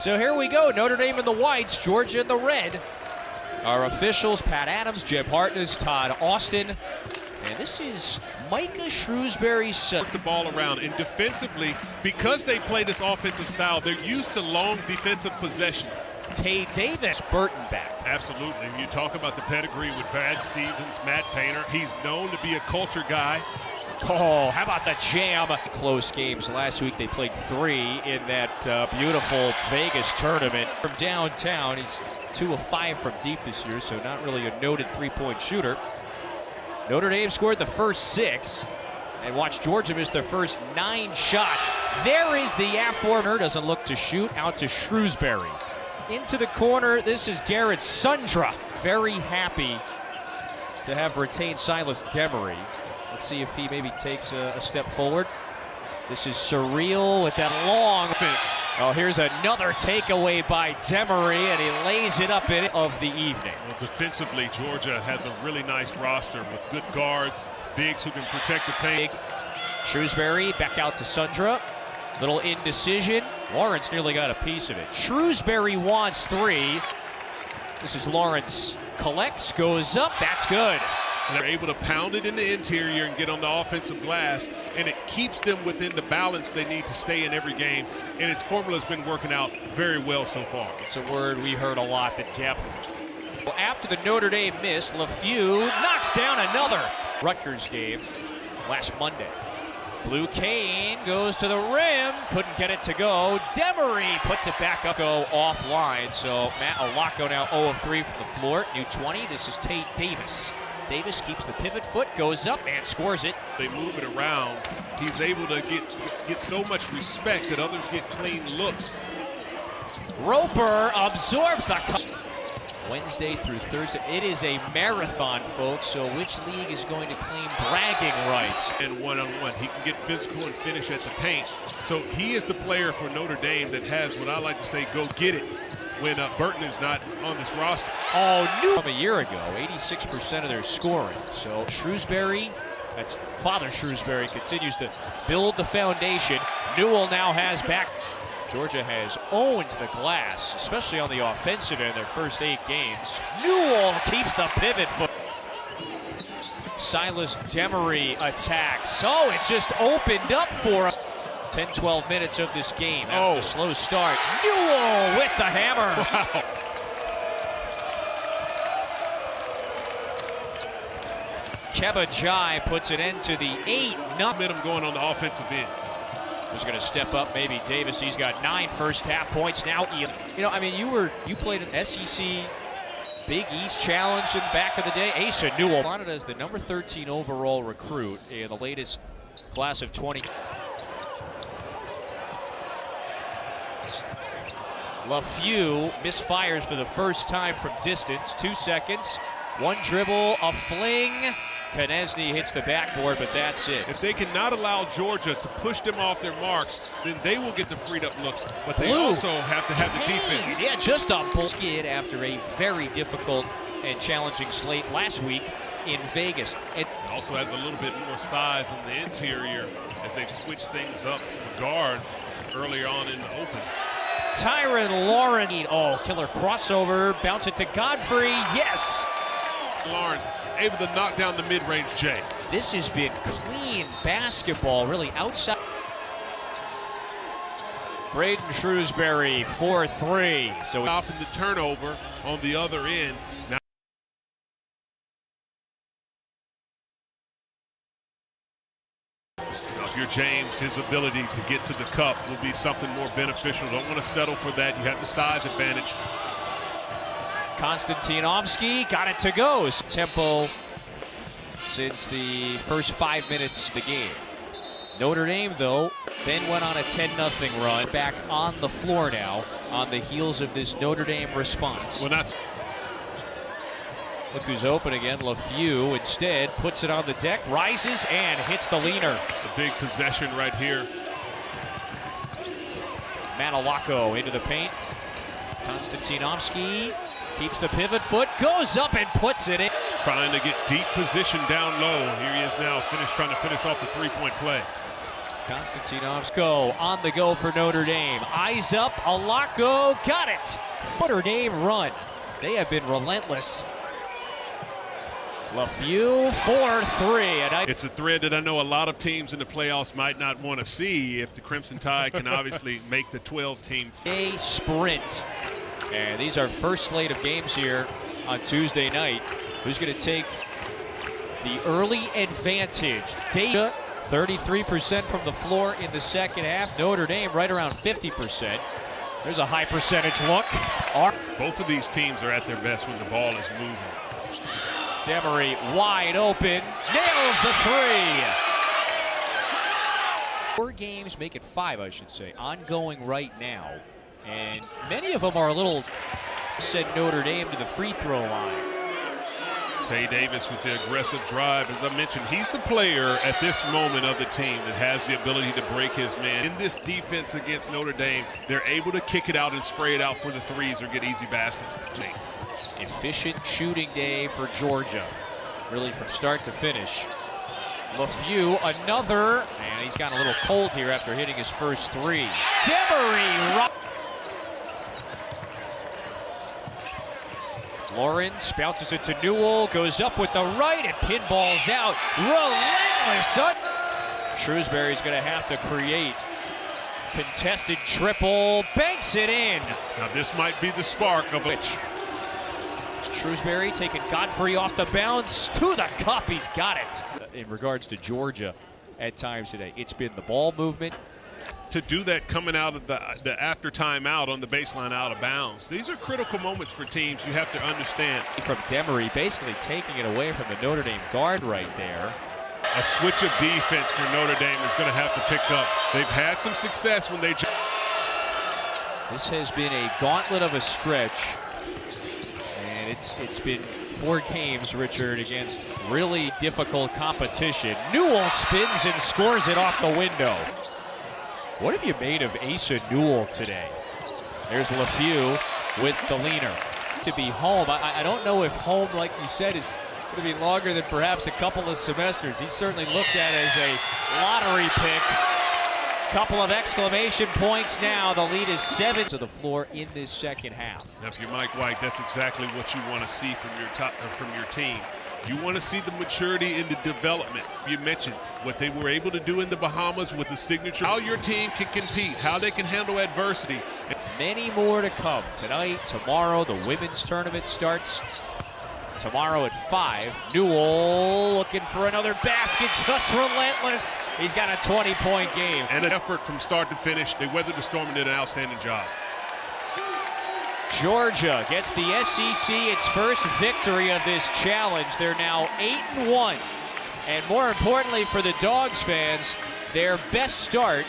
So here we go, Notre Dame in the whites, Georgia in the red. Our officials, Pat Adams, Jeb Hartness, Todd Austin. And this is Micah Shrewsbury's son. The ball around, and defensively, because they play this offensive style, they're used to long defensive possessions. Tay Davis, Burton back. Absolutely. When you talk about the pedigree with Brad Stevens, Matt Painter, he's known to be a culture guy. Oh, how about the jam? Close games. Last week they played 3 in that beautiful Vegas tournament. From downtown, he's 2 of 5 from deep this year, so not really a noted three-point shooter. Notre Dame scored the first 6, and watch Georgia miss their first 9 shots. There is the Afforner, doesn't look to shoot, out to Shrewsbury. Into the corner, this is Garrett Sundra. Very happy to have retained Silas Demery. Let's see if he maybe takes a step forward. This is surreal with that long fence. Oh, here's another takeaway by Demery, and he lays it up in of the evening. Well, defensively, Georgia has a really nice roster with good guards, bigs who can protect the paint. Shrewsbury back out to Sundra. Little indecision. Lawrence nearly got a piece of it. Shrewsbury wants 3. This is Lawrence. Collects, goes up. That's good. And they're able to pound it in the interior and get on the offensive glass, and it keeps them within the balance they need to stay in every game, and its formula's been working out very well so far. It's a word we heard a lot, the depth. Well, after the Notre Dame miss, LeFew knocks down another Rutgers game last Monday. Blue Cane goes to the rim, couldn't get it to go. Demery puts it back up, go offline. So Matt Olako now 0 of 3 from the floor. New 20, this is Tate Davis. Davis keeps the pivot foot, goes up and scores it. They move it around. He's able to get so much respect that others get clean looks. Roper absorbs the cut. Wednesday through Thursday. It is a marathon, folks, so which league is going to claim bragging rights? And one-on-one, he can get physical and finish at the paint. So he is the player for Notre Dame that has what I like to say, go get it, when Burton is not on this roster. Oh, new from a year ago, 86% of their scoring. So Shrewsbury, that's Father Shrewsbury, continues to build the foundation. Newell now has back. Georgia has owned the glass, especially on the offensive end, their first 8 games. Newell keeps the pivot foot. Silas Demery attacks. Oh, it just opened up for us. 10-12 minutes of this game after the slow start. Newell with the hammer. Wow. Keba Jai puts an end to the 8. Momentum going on the offensive end. Who's going to step up? Maybe Davis. He's got 9 first half points now. You know, I mean, you played an SEC Big East Challenge in the back of the day. Asa Newell wanted as the number 13 overall recruit in the latest class of 20. LeFew misfires for the first time from distance. 2 seconds. 1 dribble, a fling. Konieczny hits the backboard, but that's it. If they cannot allow Georgia to push them off their marks, then they will get the freed up looks. But they also have to have the defense. Yeah, just a bull skid after a very difficult and challenging slate last week in Vegas. It also has a little bit more size on the interior as they've switched things up from a guard earlier on in the open. Tyron Lawrence, oh, killer crossover, bounce it to Godfrey, yes! Lawrence able to knock down the mid-range J. This has been clean basketball, really outside. Braden Shrewsbury, 4-3. So stopping the turnover on the other end. Now if you're James, his ability to get to the cup will be something more beneficial. Don't want to settle for that. You have the size advantage. Konstantinovsky got it to go. Tempo since the first 5 minutes of the game. Notre Dame, though, then went on a 10-0 run. Back on the floor now on the heels of this Notre Dame response. Well, that's look who's open again. LeFew instead puts it on the deck, rises and hits the leaner. It's a big possession right here. Manolako into the paint. Konstantinovsky keeps the pivot foot, goes up and puts it in. Trying to get deep position down low. Here he is now, trying to finish off the 3-point play. Konstantinovsko on the go for Notre Dame. Eyes up, Alako got it. Notre Dame run. They have been relentless. LaFew 4-3. It's a thread that I know a lot of teams in the playoffs might not want to see if the Crimson Tide can obviously make the 12-team. A sprint. And these are first slate of games here on Tuesday night. Who's going to take the early advantage? Data 33% from the floor in the second half. Notre Dame right around 50%. There's a high percentage look. Both of these teams are at their best when the ball is moving. Demery wide open, nails the three. 4 games, make it 5, I should say, ongoing right now. And many of them are a little, send Notre Dame to the free throw line. Tay Davis with the aggressive drive. As I mentioned, he's the player at this moment of the team that has the ability to break his man. In this defense against Notre Dame, they're able to kick it out and spray it out for the threes or get easy baskets. Efficient shooting day for Georgia, really from start to finish. LaFew, another, and he's gotten a little cold here after hitting his first 3. Demery. Lawrence bounces it to Newell, goes up with the right and pinballs out. Relentless. Shrewsbury's going to have to create. Contested triple, banks it in. Now this might be the spark of which Shrewsbury taking Godfrey off the bounce to the cup. He's got it. In regards to Georgia at times today, it's been the ball movement. To do that coming out of the after timeout on the baseline out of bounds. These are critical moments for teams. You have to understand. From Demery basically taking it away from the Notre Dame guard right there. A switch of defense for Notre Dame is going to have to pick up. They've had some success when they. This has been a gauntlet of a stretch. And it's been 4 games, Richard, against really difficult competition. Newell spins and scores it off the window. What have you made of Asa Newell today? There's LaFew with the leaner. To be home, I don't know if home, like you said, is going to be longer than perhaps a couple of semesters. He's certainly looked at as a lottery pick. Couple of exclamation points now. The lead is 7 to the floor in this second half. Now, if you're Mike White, that's exactly what you want to see from your team. You want to see the maturity in the development. You mentioned what they were able to do in the Bahamas with the signature. How your team can compete, how they can handle adversity. Many more to come tonight, tomorrow. The women's tournament starts tomorrow at 5. Newell looking for another basket, just relentless. He's got a 20-point game. And an effort from start to finish. They weathered the storm and did an outstanding job. Georgia gets the SEC its first victory of this challenge. They're now 8-1. And more importantly for the Dogs fans, their best start